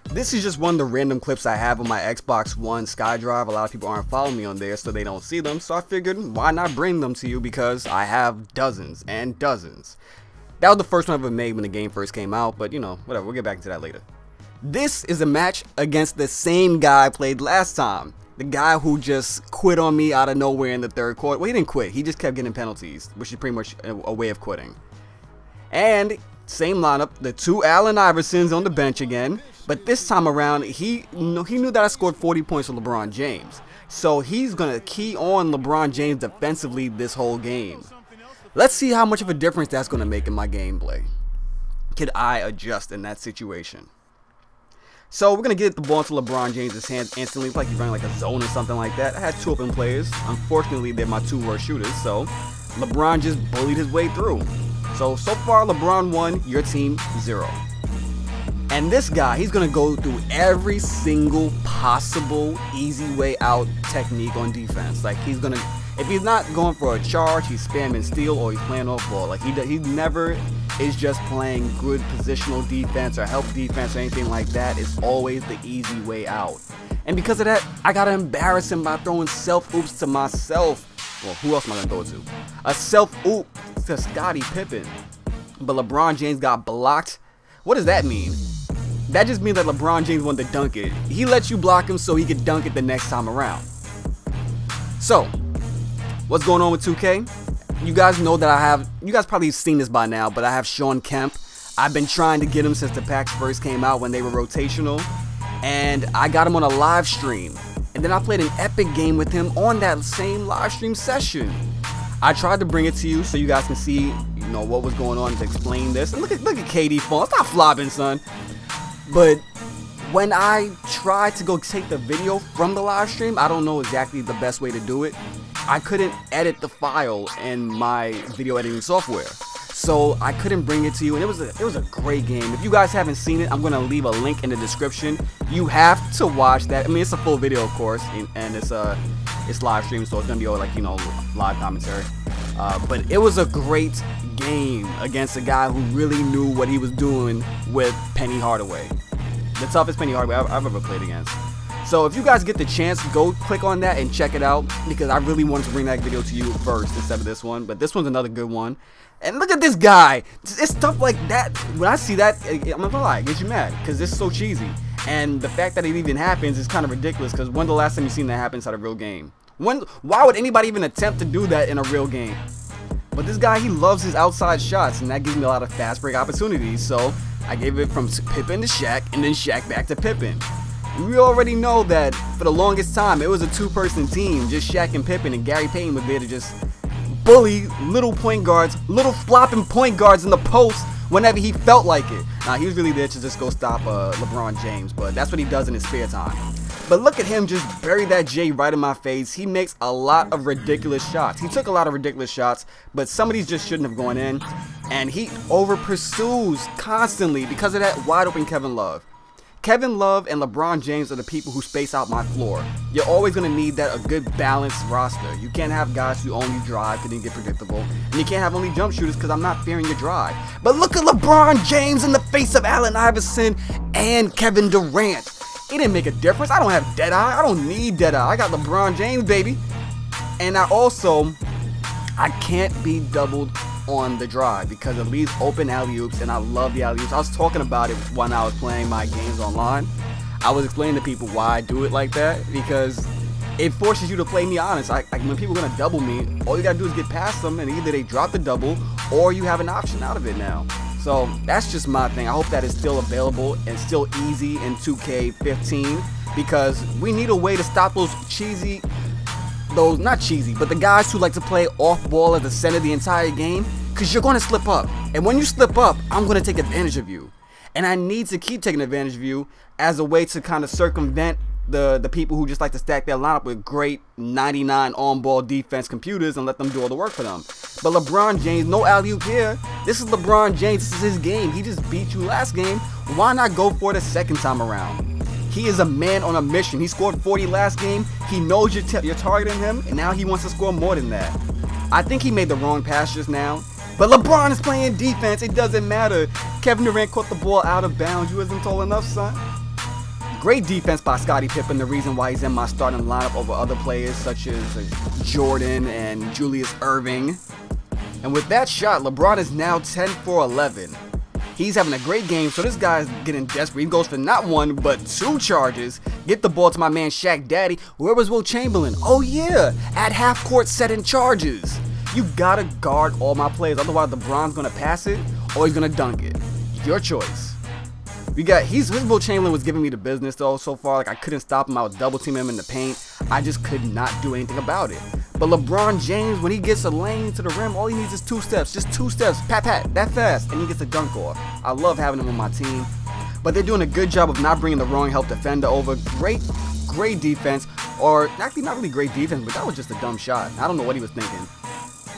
This is just one of the random clips I have on my Xbox One SkyDrive. A lot of people aren't following me on there, so they don't see them. So I figured, why not bring them to you, because I have dozens and dozens. That was the first one I ever made when the game first came out, but you know, whatever, we'll get back into that later. This is a match against the same guy I played last time. The guy who just quit on me out of nowhere in the third quarter. Well, he didn't quit, he just kept getting penalties, which is pretty much a way of quitting. And same lineup, the two Allen Iversons on the bench again. But this time around, he knew that I scored 40 points with LeBron James. So he's going to key on LeBron James defensively this whole game. Let's see how much of a difference that's going to make in my gameplay. Could I adjust in that situation? So we're going to get the ball into LeBron James' hands instantly. It's like he's running like a zone or something like that. I had two open players. Unfortunately, they're my two worst shooters. So LeBron just bullied his way through. So far LeBron 1, your team 0. And this guy, he's going to go through every single possible easy way out technique on defense. Like he's going to, if he's not going for a charge, he's spamming steal or he's playing off ball. Like he never is just playing good positional defense or help defense or anything like that. It's always the easy way out. And because of that, I got to embarrass him by throwing self-oops to myself. Well, who else am I going to throw it to? A self-oop to Scottie Pippen. But LeBron James got blocked. What does that mean? That just means that LeBron James wanted to dunk it. He let you block him so he could dunk it the next time around. So, what's going on with 2K? You guys know that you guys probably seen this by now, but I have Shawn Kemp. I've been trying to get him since the packs first came out when they were rotational. And I got him on a live stream. And then I played an epic game with him on that same live stream session. I tried to bring it to you so you guys can see, you know, what was going on to explain this. And look at KD falling. Stop flopping, son. But when I tried to go take the video from the live stream, I don't know exactly the best way to do it. I couldn't edit the file in my video editing software, so I couldn't bring it to you. And it was a great game. If you guys haven't seen it, I'm gonna leave a link in the description. You have to watch that. I mean, it's a full video, of course, and it's live stream, so it's gonna be all like, you know, live commentary. But it was a great game against a guy who really knew what he was doing with Penny Hardaway, the toughest Penny Hardaway I've ever played against. So if you guys get the chance, go click on that and check it out, because I really wanted to bring that video to you first instead of this one. But this one's another good one. And look at this guy. It's stuff like that. When I see that, I'm not gonna lie, it gets you mad, because it's so cheesy. And the fact that it even happens is kind of ridiculous, because when's the last time you seen that happen inside a real game? Why would anybody even attempt to do that in a real game? But this guy, he loves his outside shots, and that gives me a lot of fast break opportunities. So I gave it from Pippen to Shaq, and then Shaq back to Pippen. We already know that for the longest time, it was a two-person team, just Shaq and Pippen, and Gary Payton was there to just bully little point guards, little flopping point guards in the post whenever he felt like it. Now, he was really there to just go stop LeBron James, but that's what he does in his spare time. But look at him just bury that J right in my face. He makes a lot of ridiculous shots. He took a lot of ridiculous shots, but some of these just shouldn't have gone in. And he over pursues constantly because of that wide open Kevin Love. Kevin Love and LeBron James are the people who space out my floor. You're always going to need a good balanced roster. You can't have guys who only drive because they get predictable. And you can't have only jump shooters because I'm not fearing your drive. But look at LeBron James in the face of Allen Iverson and Kevin Durant. It didn't make a difference. I don't have Deadeye. I don't need Deadeye. I got LeBron James, baby. And I can't be doubled on the drive because it leaves open alley-oops, and I love the alley-oops. I was talking about it when I was playing my games online. I was explaining to people why I do it like that, because it forces you to play me honest. Like when people are going to double me, all you got to do is get past them, and either they drop the double or you have an option out of it now. So that's just my thing. I hope that is still available and still easy in 2K15, because we need a way to stop those cheesy, not cheesy, but the guys who like to play off ball at the center the entire game, because you're going to slip up. And when you slip up, I'm going to take advantage of you. And I need to keep taking advantage of you as a way to kind of circumvent the people who just like to stack their lineup with great 99 on-ball defense computers and let them do all the work for them. But LeBron James, no alley-oop here. This is LeBron James. This is his game. He just beat you last game. Why not go for it a second time around? He is a man on a mission. He scored 40 last game. He knows you're targeting him, and now he wants to score more than that. I think he made the wrong pass just now. But LeBron is playing defense. It doesn't matter. Kevin Durant caught the ball out of bounds. You wasn't tall enough, son. Great defense by Scottie Pippen, the reason why he's in my starting lineup over other players such as Jordan and Julius Erving. And with that shot, LeBron is now 10 for 11. He's having a great game, so this guy's getting desperate. He goes for not one, but 2 charges. Get the ball to my man Shaq Daddy. Where was Will Chamberlain? Oh yeah, at half court setting charges. You gotta guard all my plays, otherwise LeBron's gonna pass it or he's gonna dunk it. Your choice. His Will Chamberlain was giving me the business though so far. Like I couldn't stop him. I would double team him in the paint. I just could not do anything about it. But LeBron James, when he gets a lane to the rim, all he needs is 2 steps. Just 2 steps. Pat, that fast. And he gets a dunk off. I love having him on my team. But they're doing a good job of not bringing the wrong help defender over. Great defense. Or actually not really great defense, but that was just a dumb shot. I don't know what he was thinking.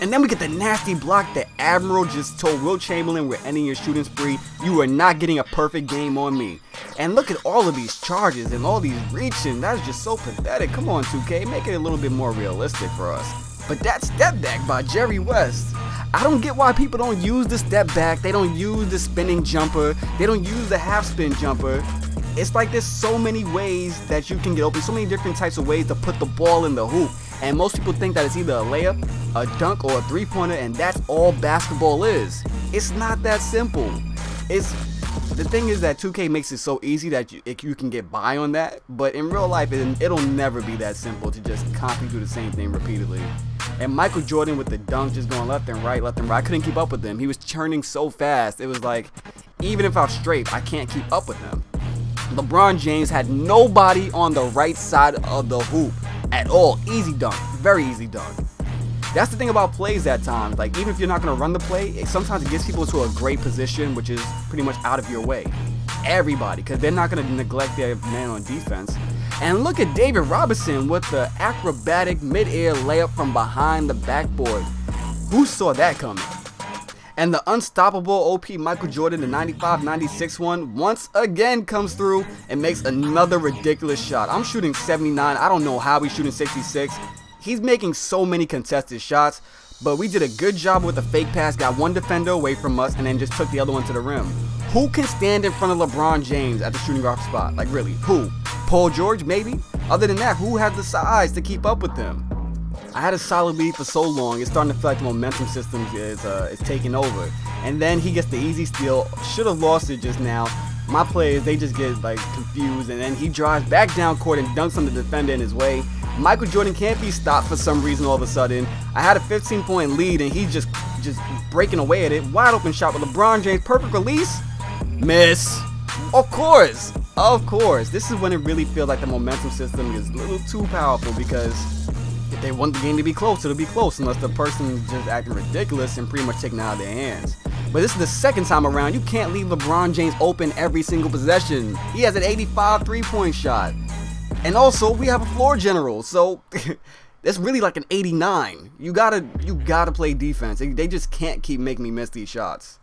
And then we get the nasty block that Admiral just told Will Chamberlain, we're ending your shooting spree. You are not getting a perfect game on me. And look at all of these charges and all these reaching. That's just so pathetic. Come on, 2K. Make it a little bit more realistic for us. But that step back by Jerry West. I don't get why people don't use the step back. They don't use the spinning jumper. They don't use the half spin jumper. It's like there's so many ways that you can get open. So many different types of ways to put the ball in the hoop. And most people think that it's either a layup, a dunk, or a 3-pointer, and that's all basketball is. It's not that simple. The thing is that 2K makes it so easy that you can get by on that, but in real life, it'll never be that simple to just constantly do the same thing repeatedly. And Michael Jordan with the dunk just going left and right. I couldn't keep up with him. He was churning so fast. It was like, even if I'm straight, I can't keep up with him. LeBron James had nobody on the right side of the hoop at all. Easy dunk. Very easy dunk. That's the thing about plays at times. Like, even if you're not going to run the play, sometimes it gets people into a great position, which is pretty much out of your way. Everybody, because they're not going to neglect their man on defense. And look at David Robinson with the acrobatic mid-air layup from behind the backboard. Who saw that coming? And the unstoppable OP Michael Jordan, the 95-96 one, once again comes through and makes another ridiculous shot. I'm shooting 79. I don't know how he's shooting 66. He's making so many contested shots, but we did a good job with the fake pass, got one defender away from us, and then just took the other one to the rim. Who can stand in front of LeBron James at the shooting guard spot? Like, really, who? Paul George, maybe? Other than that, who has the size to keep up with him? I had a solid lead for so long, it's starting to feel like the momentum system is taking over. And then he gets the easy steal, should have lost it just now. My players, they just get like confused, and then he drives back down court and dunks on the defender in his way. Michael Jordan can't be stopped for some reason all of a sudden. I had a 15-point lead and he's just breaking away at it. Wide open shot with LeBron James, perfect release. Miss. Of course. This is when it really feels like the momentum system is a little too powerful, because if they want the game to be close, it'll be close unless the person is just acting ridiculous and pretty much taking it out of their hands. But this is the second time around. You can't leave LeBron James open every single possession. He has an 85 3-point shot. And also, we have a floor general, so that's really like an 89. You gotta play defense. They just can't keep making me miss these shots.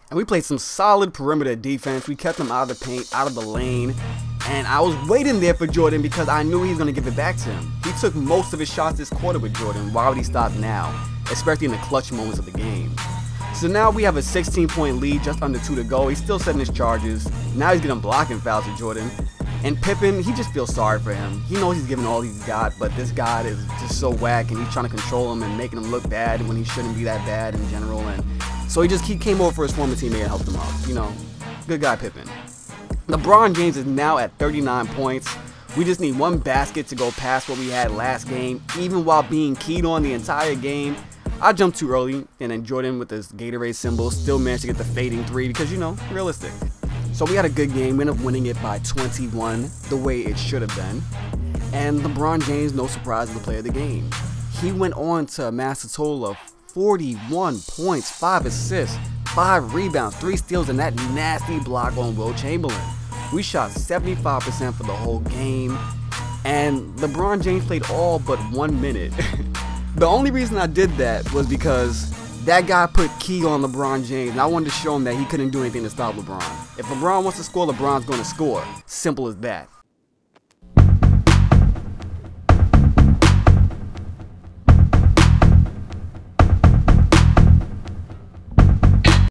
And we played some solid perimeter defense. We kept him out of the paint, out of the lane. And I was waiting there for Jordan because I knew he was going to give it back to him. He took most of his shots this quarter with Jordan. Why would he stop now? Especially in the clutch moments of the game. So now we have a 16-point lead, just under 2 to go. He's still setting his charges. Now he's getting blocking fouls with Jordan. And Pippen, he just feels sorry for him. He knows he's giving all he's got, but this guy is just so whack, and he's trying to control him and making him look bad when he shouldn't be that bad in general. And so he came over for his former teammate and helped him out. You know, good guy Pippen. LeBron James is now at 39 points. We just need one basket to go past what we had last game, even while being keyed on the entire game. I jumped too early, and then Jordan with his Gatorade symbol still managed to get the fading 3 because, you know, realistic. So we had a good game. We ended up winning it by 21, the way it should have been. And LeBron James, no surprise, is the player of the game. He went on to amass a total of 41 points, 5 assists, 5 rebounds, 3 steals, and that nasty block on Will Chamberlain. We shot 75% for the whole game, and LeBron James played all but 1 minute. The only reason I did that was because that guy put key on LeBron James, and I wanted to show him that he couldn't do anything to stop LeBron. If LeBron wants to score, LeBron's going to score. Simple as that.